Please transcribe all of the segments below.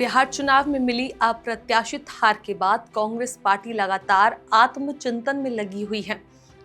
बिहार चुनाव में मिली अप्रत्याशित हार के बाद कांग्रेस पार्टी लगातार आत्मचिंतन में लगी हुई है।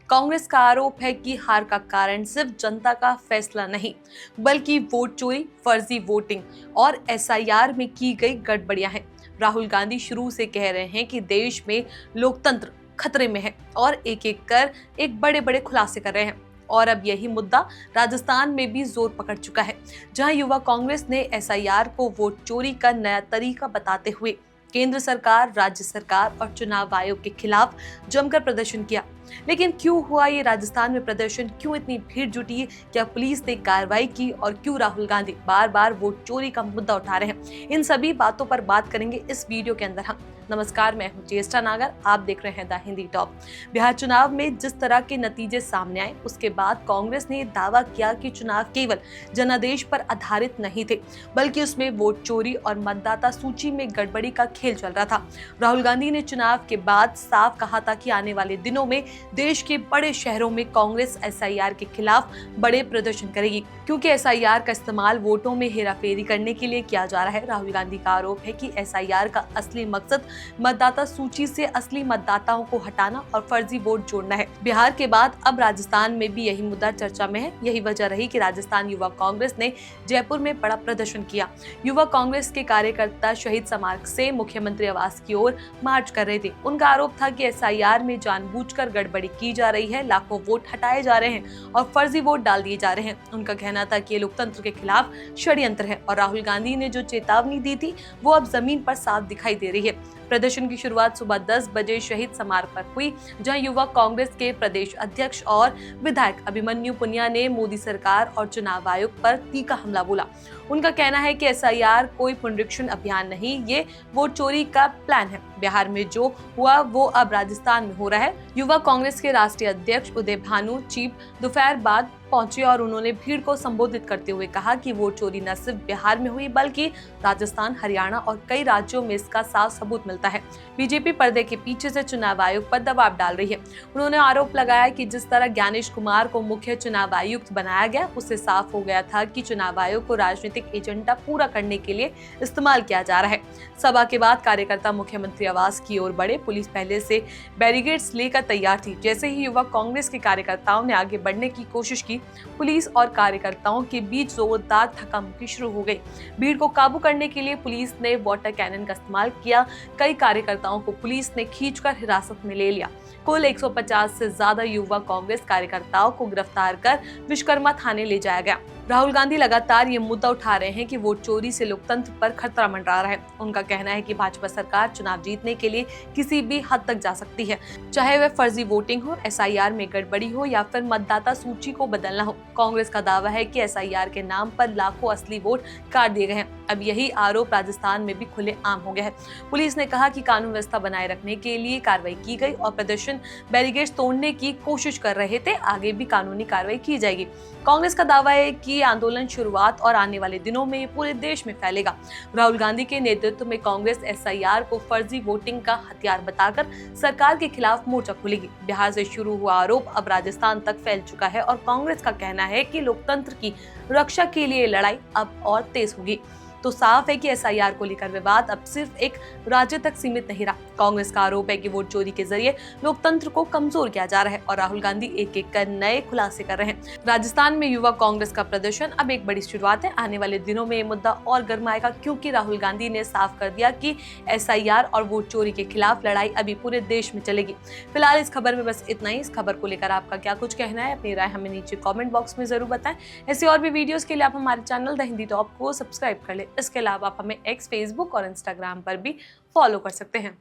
कांग्रेस का आरोप है कि हार का कारण सिर्फ जनता का फैसला नहीं, बल्कि वोट चोरी, फर्जी वोटिंग और एसआईआर में की गई गड़बड़ियां हैं। राहुल गांधी शुरू से कह रहे हैं कि देश में लोकतंत्र खतरे में है और एक एक कर बड़े बड़े खुलासे कर रहे हैं। और अब यही मुद्दा राजस्थान में भी जोर पकड़ चुका है, जहां युवा कांग्रेस ने एसआईआर को वोट चोरी का नया तरीका बताते हुए केंद्र सरकार, राज्य सरकार और चुनाव आयोग के खिलाफ जमकर प्रदर्शन किया। लेकिन क्यों हुआ ये राजस्थान में प्रदर्शन? क्यों इतनी भीड़ जुटी? क्या पुलिस ने कार्रवाई की? और क्यों राहुल गांधी बार बार वोट चोरी का मुद्दा उठा रहे हैं? इन सभी बातों पर बात करेंगे इस वीडियो के अंदर हम। नमस्कार, मैं हूं ज्येष्ठा नागर, आप देख रहे हैं द हिंदी टॉप। बिहार चुनाव में जिस तरह के नतीजे सामने आए, उसके बाद कांग्रेस ने दावा किया कि चुनाव केवल जनादेश पर आधारित नहीं थे, बल्कि उसमें वोट चोरी और मतदाता सूची में गड़बड़ी का खेल चल रहा था। राहुल गांधी ने चुनाव के बाद साफ कहा था कि आने वाले दिनों में देश के बड़े शहरों में कांग्रेस एसआईआर के खिलाफ बड़े प्रदर्शन करेगी, क्योंकि एसआईआर का इस्तेमाल वोटों में हेराफेरी करने के लिए किया जा रहा है। राहुल गांधी का आरोप है कि एसआईआर का असली मकसद मतदाता सूची से असली मतदाताओं को हटाना और फर्जी वोट जोड़ना है। बिहार के बाद अब राजस्थान में भी यही मुद्दा चर्चा में है। यही वजह रही कि राजस्थान युवा कांग्रेस ने जयपुर में बड़ा प्रदर्शन किया। युवा कांग्रेस के कार्यकर्ता शहीद स्मारक से मुख्यमंत्री आवास की ओर मार्च कर रहे थे। उनका आरोप था कि एसआईआर में जानबूझकर गड़बड़ी की जा रही है, लाखों वोट हटाए जा रहे हैं और फर्जी वोट डाल दिए जा रहे हैं। उनका कहना था कि ये लोकतंत्र के खिलाफ षड्यंत्र है और राहुल गांधी ने जो चेतावनी दी थी वो अब जमीन पर साफ दिखाई दे रही है। प्रदर्शन की शुरुआत सुबह 10 बजे शहीद स्मारक पर हुई, जहां युवा कांग्रेस के प्रदेश अध्यक्ष और विधायक अभिमन्यु पुनिया ने मोदी सरकार और चुनाव आयोग पर तीखा हमला बोला। उनका कहना है कि एसआईआर कोई पुनरीक्षण अभियान नहीं, ये वोट चोरी का प्लान है। बिहार में जो हुआ वो अब राजस्थान में हो रहा है। युवा कांग्रेस के राष्ट्रीय अध्यक्ष उदय भानु चीप दोपहर बाद पहुंचे और उन्होंने भीड़ को संबोधित करते हुए कहा कि वोट चोरी न सिर्फ बिहार में हुई, बल्कि राजस्थान, हरियाणा और कई राज्यों में इसका साफ सबूत मिलता है। बीजेपी पर्दे के पीछे से चुनाव आयोग पर दबाव डाल रही है। उन्होंने आरोप लगाया कि जिस तरह ज्ञानेश कुमार को मुख्य चुनाव आयुक्त बनाया गया, उससे साफ हो गया था कि चुनाव आयोग को राजनीतिक एजेंडा पूरा करने के लिए इस्तेमाल किया जा रहा है। सभा के बाद कार्यकर्ता मुख्यमंत्री आवास की ओर बढ़े। पुलिस पहले से बैरिकेड्स लेकर तैयार थी। जैसे ही युवा कांग्रेस के कार्यकर्ताओं ने आगे बढ़ने की कोशिश की, पुलिस और कार्यकर्ताओं के बीच जोरदार धक्का-मुक्की शुरू हो गई। भीड़ को काबू करने के लिए पुलिस ने वाटर कैनन का इस्तेमाल किया। कई कार्यकर्ताओं को पुलिस ने खींचकर हिरासत में ले लिया। कुल 150 से ज्यादा युवा कांग्रेस कार्यकर्ताओं को गिरफ्तार कर विश्वकर्मा थाने ले जाया गया। राहुल गांधी लगातार ये मुद्दा उठा रहे हैं कि वोट चोरी से लोकतंत्र पर खतरा मंडरा रहा है। उनका कहना है कि भाजपा सरकार चुनाव जीतने के लिए किसी भी हद तक जा सकती है, चाहे वह फर्जी वोटिंग हो, एसआईआर में गड़बड़ी हो या फिर मतदाता सूची को बदलना हो। कांग्रेस का दावा है कि एसआईआर के नाम पर लाखों असली वोट काट दिए गए हैं। अब यही आरोप राजस्थान में भी खुलेआम हो गया है। पुलिस ने कहा कि कानून व्यवस्था बनाए रखने के लिए कार्रवाई की गई और प्रदर्शन बैरिकेड्स तोड़ने की कोशिश कर रहे थे, आगे भी कानूनी कार्रवाई की जाएगी। कांग्रेस का दावा है कि आंदोलन शुरुआत और आने वाले दिनों में पूरे देश में फैलेगा। राहुल गांधी के नेतृत्व में कांग्रेस एसआईआर को फर्जी वोटिंग का हथियार बताकर सरकार के खिलाफ मोर्चा खोलेगी। बिहार से शुरू हुआ आरोप अब राजस्थान तक फैल चुका है और कांग्रेस का कहना है कि लोकतंत्र की रक्षा के लिए लड़ाई अब और तेज होगी। तो साफ है कि एसआईआर को लेकर विवाद अब सिर्फ एक राज्य तक सीमित नहीं रहा। कांग्रेस का आरोप है कि वोट चोरी के जरिए लोकतंत्र को कमजोर किया जा रहा है और राहुल गांधी एक एक कर नए खुलासे कर रहे हैं। राजस्थान में युवा कांग्रेस का प्रदर्शन अब एक बड़ी शुरुआत है। आने वाले दिनों में ये मुद्दा और गर्माएगा, क्योंकि राहुल गांधी ने साफ कर दिया कि एसआईआर और वोट चोरी के खिलाफ लड़ाई अभी पूरे देश में चलेगी। फिलहाल इस खबर में बस इतना ही। इस खबर को लेकर आपका क्या कुछ कहना है, अपनी राय हमें नीचे कॉमेंट बॉक्स में जरूर बताएं। ऐसे और भी वीडियोस के लिए आप हमारे चैनल द हिंदी टॉप को सब्सक्राइब कर ले। इसके अलावा आप हमें एक्स, फेसबुक और इंस्टाग्राम पर भी फॉलो कर सकते हैं।